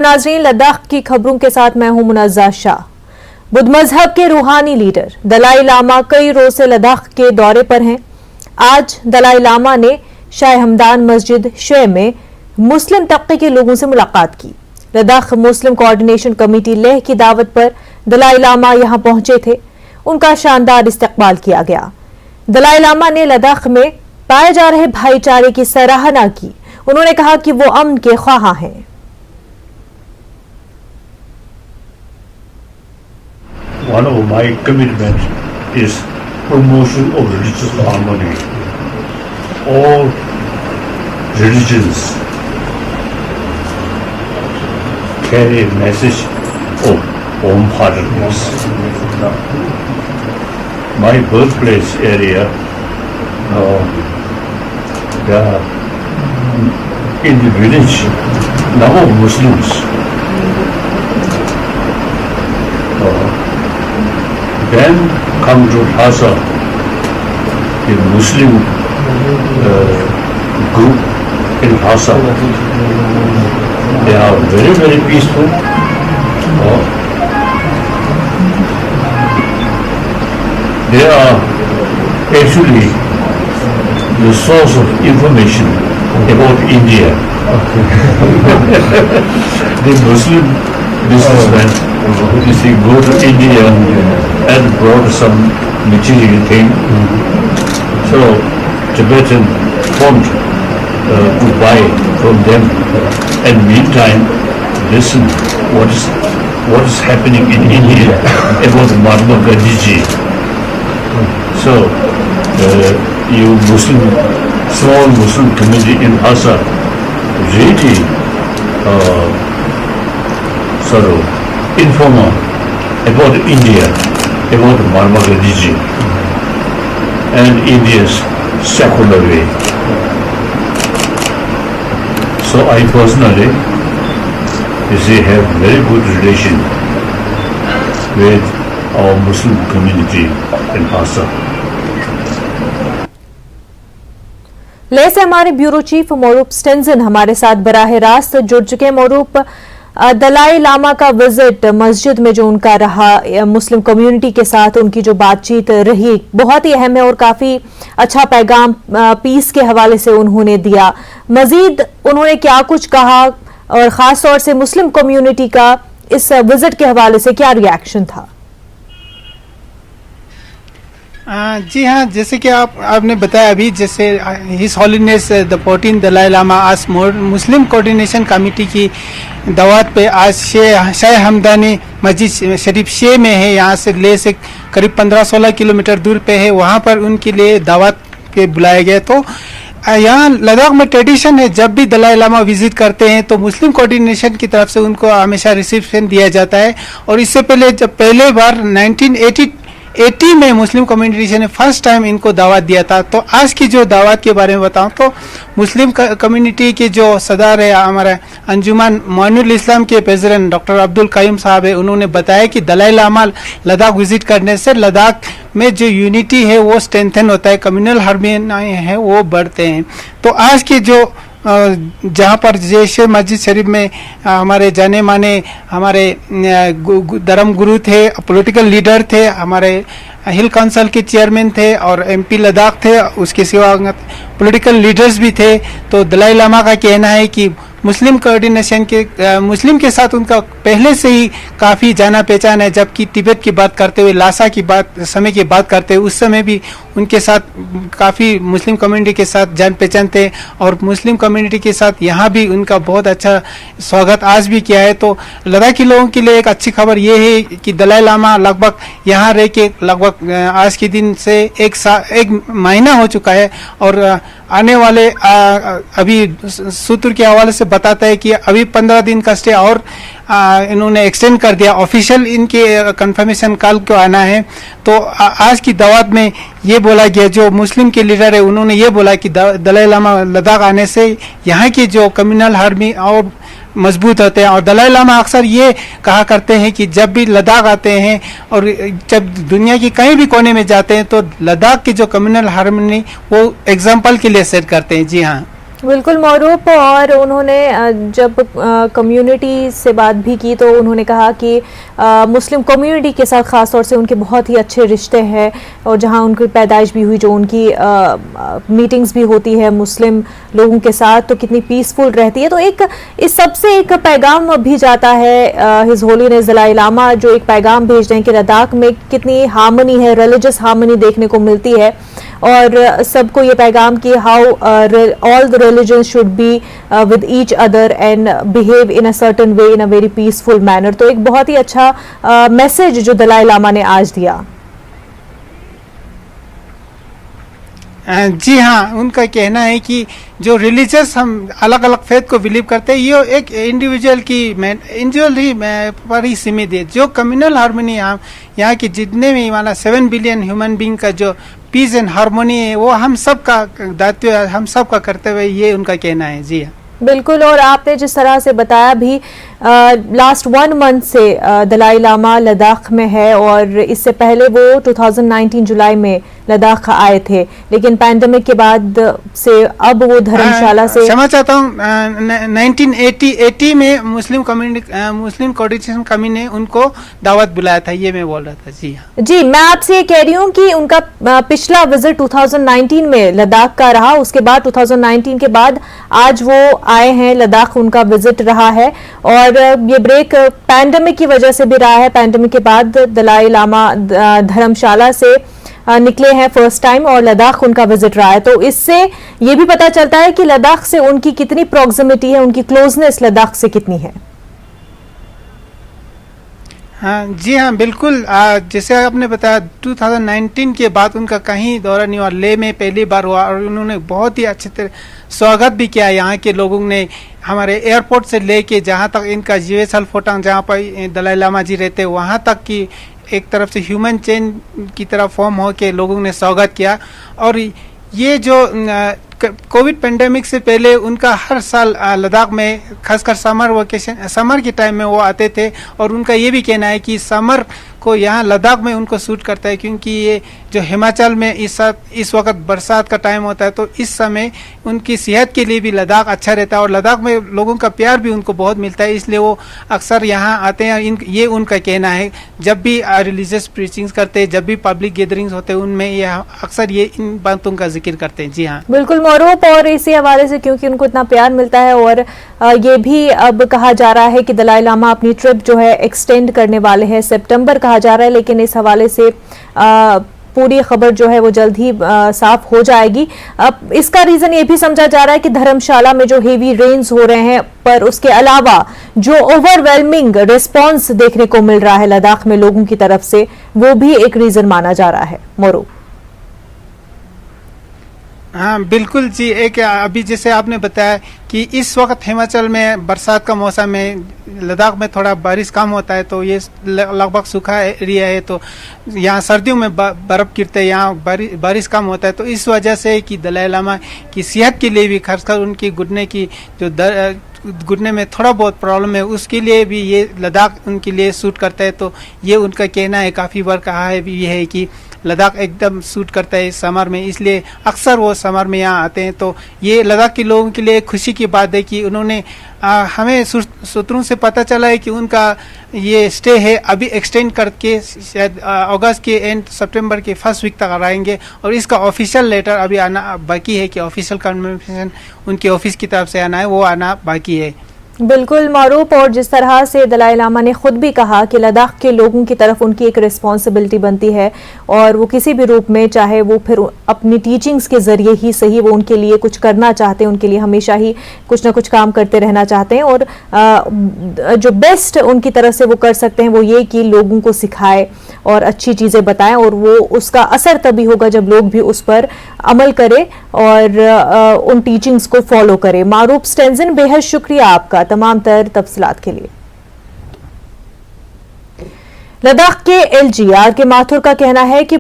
नाज़रीन, लद्दाख की खबरों के साथ मैं हूं मुनज़्ज़ा शाह। बुद्ध मजहब के रूहानी लीडर दलाई लामा कई रोज से लद्दाख के दौरे पर हैं। आज दलाई लामा ने शाह हमदान मस्जिद शे में मुस्लिम तबके के लोगों से मुलाकात की। लद्दाख मुस्लिम कोऑर्डिनेशन कमेटी लेह की दावत पर दलाई लामा यहां पहुंचे थे। उनका शानदार इस्तकबाल किया गया। दलाई लामा ने लद्दाख में पाए जा रहे भाईचारे की सराहना की। उन्होंने कहा कि वो अमन के ख्वाहा हैं। One of my commitments is promotion of religious harmony. All religions carry a message of wholeheartedness. My birthplace area, in the village, now Muslims. Then come to Lhasa, the Muslim group in Lhasa. They are very, very peaceful. They are actually the source of information about India. The Muslim businessmen, they go to India and brought some material thing. So Tibetan want to buy from them, and meantime listen what is happening in India about Mahatma Gandhi ji. So you small Muslim community in Lhasa really sort of informer about India, about Mahatma Gandhi ji and India's secular way. So I personally have very good relation with our Muslim community in Lhasa. Leh से हमारे bureau chief मोरूप Stanzin हमारे साथ बराह रास्त जुड़ चुके हैं। मोरूप, दलाई लामा का visit मस्जिद में जो उनका रहा, मुस्लिम कम्युनिटी के साथ उनकी जो बातचीत रही, बहुत ही अहम है और काफी अच्छा पैगाम पीस के हवाले से उन्होंने दिया। मजीद उन्होंने क्या कुछ कहा और खास तौर से मुस्लिम कम्युनिटी का इस विजिट के हवाले से क्या रिएक्शन था? जी हाँ, जैसे कि आपने बताया अभी, जैसे हिज हॉलीनेस द 14 दलाई लामा आज मुस्लिम कोऑर्डिनेशन कमेटी की दावत पे आज शाह हमदानी मस्जिद शरीफ शे में है। यहाँ से ले से करीब 15-16 किलोमीटर दूर पे है। वहाँ पर उनके लिए दावत पे बुलाया गया। तो यहाँ लद्दाख में ट्रेडिशन है, जब भी दलाई लामा विजिट करते हैं तो मुस्लिम कोऑर्डिनेशन की तरफ से उनको हमेशा रिसेप्शन दिया जाता है। और इससे पहले जब पहले बार 1980 में मुस्लिम कम्युनिटी ने फर्स्ट टाइम इनको दावत दिया था। तो आज की जो दावत के बारे में बताऊं तो मुस्लिम कम्युनिटी के जो सदर है, हमारे अंजुमन मोइनुल इस्लाम के प्रेसिडेंट डॉक्टर अब्दुल कयूम साहब है, उन्होंने बताया कि दलाई लामा लद्दाख विजिट करने से लद्दाख में जो यूनिटी है वो स्ट्रेंथन होता है, कम्युनल हार्मनी है वो बढ़ते हैं। तो आज की जो जहाँ पर जैसे मस्जिद शरीफ में हमारे जाने माने हमारे धर्म गुरु थे, पॉलिटिकल लीडर थे, हमारे हिल काउंसिल के चेयरमैन थे और एमपी लद्दाख थे, उसके सिवा पॉलिटिकल लीडर्स भी थे। तो दलाई लामा का कहना है कि मुस्लिम कोऑर्डिनेशन के मुस्लिम के साथ उनका पहले से ही काफ़ी जाना पहचान है। जबकि तिब्बत की बात करते हुए, लासा की समय की बात करते हुए, उस समय भी उनके साथ काफ़ी मुस्लिम कम्युनिटी के साथ जान पहचान थे और मुस्लिम कम्युनिटी के साथ यहाँ भी उनका बहुत अच्छा स्वागत आज भी किया है। तो लद्दाखी लोगों के लिए एक अच्छी खबर ये है कि दलाई लामा लगभग यहाँ रह के लगभग आज के दिन से एक महीना हो चुका है और आने वाले अभी सूत्र के हवाले से बताता है कि अभी 15 दिन का स्टे और इन्होंने एक्सटेंड कर दिया। ऑफिशियल इनके कंफर्मेशन कल को आना है। तो आज की दावत में ये बोला गया, जो मुस्लिम के लीडर है उन्होंने ये बोला कि दलाई लामा लद्दाख आने से यहाँ की जो कम्युनल हार्मनी और मजबूत होते हैं। और दलाई लामा अक्सर ये कहा करते हैं कि जब भी लद्दाख आते हैं और जब दुनिया की कहीं भी कोने में जाते हैं तो लद्दाख की जो कम्युनल हार्मनी वो एग्जाम्पल के लिए सेट करते हैं। जी हाँ। बिल्कुल मौरूफ। और उन्होंने जब कम्युनिटी से बात भी की तो उन्होंने कहा कि मुस्लिम कम्युनिटी के साथ ख़ास तौर से उनके बहुत ही अच्छे रिश्ते हैं और जहां उनकी पैदाइश भी हुई, जो उनकी मीटिंग्स भी होती है मुस्लिम लोगों के साथ, तो कितनी पीसफुल रहती है। तो एक इस सबसे एक पैगाम भी जाता है हिज होलीनेस दलाई लामा जो एक पैगाम भेज रहे हैं कि लद्दाख में कितनी हार्मनी है, रिलीजियस हार्मनी देखने को मिलती है और सबको ये पैगाम कि how all the religions should be with each other and behave in a certain way in a very peaceful manner. तो एक बहुत ही अच्छा मैसेज जो दलाई लामा ने आज दिया। जी हाँ, उनका कहना है कि जो रिलीजियस हम अलग अलग फेथ को बिलीव करते हैं ये एक इंडिविजुअल ही पर ही सीमित है। जो कम्युनल हार्मनी यहाँ की जितने भी माना 7 बिलियन ह्यूमन बींग का जो पीस एंड हार्मोनी है वो हम सब का दायित्व है, हम सब का कर्तव्य है, ये उनका कहना है। जी हाँ बिल्कुल। और आपने जिस तरह से बताया भी लास्ट 1 मंथ से दलाई लामा लद्दाख में है और इससे पहले वो 2019 जुलाई में लद्दाख आए थे, लेकिन पैंडेमिक के बाद से अब वो धर्मशाला से क्षमा चाहता हूँ 1980 में मुस्लिम कोऑर्डिनेशन कमेटी ने उनको दावत बुलाया था, ये मैं बोल रहा था। जी हाँ जी, मैं आपसे ये कह रही हूँ कि उनका पिछला विजिट 2019 में लद्दाख का रहा, उसके बाद 2019 के बाद आज वो आए हैं लद्दाख, उनका विजिट रहा है और ये ब्रेक पैंडेमिक की वजह से भी रहा है। पैंडेमिक के बाद दलाई लामा धर्मशाला से निकले हैं फर्स्ट टाइम और लद्दाख उनका विजिट रहा है, तो इससे ये भी पता चलता है कि लद्दाख से उनकी कितनी प्रॉक्सिमिटी है, उनकी क्लोजनेस लद्दाख से कितनी है। हाँ जी हाँ बिल्कुल। जैसे आपने बताया 2019 के बाद उनका कहीं दौरा नहीं हुआ, लेह में पहली बार हुआ और उन्होंने बहुत ही अच्छे तरह स्वागत भी किया। यहाँ के लोगों ने हमारे एयरपोर्ट से लेके जहाँ तक इनका जीवेसल फोटांग जहाँ पर दलाई लामा जी रहते वहाँ तक की एक तरफ से ह्यूमन चेन की तरह फॉर्म हो के लोगों ने स्वागत किया। और ये जो कोविड पेंडेमिक से पहले उनका हर साल लद्दाख में खासकर समर के टाइम में वो आते थे और उनका ये भी कहना है कि समर को यहाँ लद्दाख में उनको सूट करता है, क्योंकि ये जो हिमाचल में इस वक्त बरसात का टाइम होता है तो इस समय उनकी सेहत के लिए भी लद्दाख अच्छा रहता है और लद्दाख में लोगों का प्यार भी उनको बहुत मिलता है, इसलिए वो अक्सर यहाँ आते हैं। ये उनका कहना है। जब भी रिलीजियस प्रीचिंग्स करते हैं, जब भी पब्लिक गैदरिंग्स होते हैं, उनमें ये अक्सर ये इन बातों का जिक्र करते हैं। जी हाँ बिल्कुल मौरूफ। और इसी हवाले से क्योंकि उनको इतना प्यार मिलता है और ये भी अब कहा जा रहा है कि दलाई लामा अपनी ट्रिप जो है एक्सटेंड करने वाले हैं, सितंबर कहा जा रहा है, लेकिन इस हवाले से पूरी खबर जो है वो जल्द ही साफ हो जाएगी। अब इसका रीजन ये भी समझा जा रहा है कि धर्मशाला में जो हेवी रेन्स हो रहे हैं, पर उसके अलावा जो ओवरवेलमिंग रिस्पांस देखने को मिल रहा है लद्दाख में लोगों की तरफ से, वो भी एक रीजन माना जा रहा है। मोरू हाँ बिल्कुल जी। एक अभी जैसे आपने बताया कि इस वक्त हिमाचल में बरसात का मौसम है, लद्दाख में थोड़ा बारिश कम होता है, तो ये लगभग सूखा एरिया है, तो यहाँ सर्दियों में बर्फ गिरते हैं, यहाँ बारिश कम होता है। तो इस वजह से कि दलाई लामा की सेहत के लिए भी, खासकर उनकी घुटने में थोड़ा बहुत प्रॉब्लम है, उसके लिए भी ये लद्दाख उनके लिए सूट करता है। तो ये उनका कहना है, काफ़ी बार कहा है भी ये है कि लद्दाख एकदम सूट करता है समर में, इसलिए अक्सर वो समर में यहाँ आते हैं। तो ये लद्दाख के लोगों के लिए खुशी की बात है कि उन्होंने हमें सूत्रों से पता चला है कि उनका ये स्टे है अभी एक्सटेंड करके शायद अगस्त के एंड सितंबर के फर्स्ट वीक तक आएंगे और इसका ऑफिशियल लेटर अभी आना बाकी है कि ऑफिशियल कन्फर्मेशन उनके ऑफिस की तरफ से आना है, वो आना बाकी है। बिल्कुल मारूफ। और जिस तरह से दलाई लामा ने खुद भी कहा कि लद्दाख के लोगों की तरफ उनकी एक रिस्पॉन्सिबिलिटी बनती है और वो किसी भी रूप में, चाहे वो फिर अपनी टीचिंग्स के जरिए ही सही, वो उनके लिए कुछ करना चाहते हैं, उनके लिए हमेशा ही कुछ ना कुछ काम करते रहना चाहते हैं और जो बेस्ट उनकी तरफ से वो कर सकते हैं वो ये कि लोगों को सिखाए और अच्छी चीज़ें बताएं, और वो उसका असर तभी होगा जब लोग भी उस पर अमल करें और उन टीचिंग्स को फॉलो करें। मारूफ स्टेंजन, बेहद शुक्रिया आपका तमाम तर तफसीलात के लिए। लद्दाख के LG आर के माथुर का कहना है कि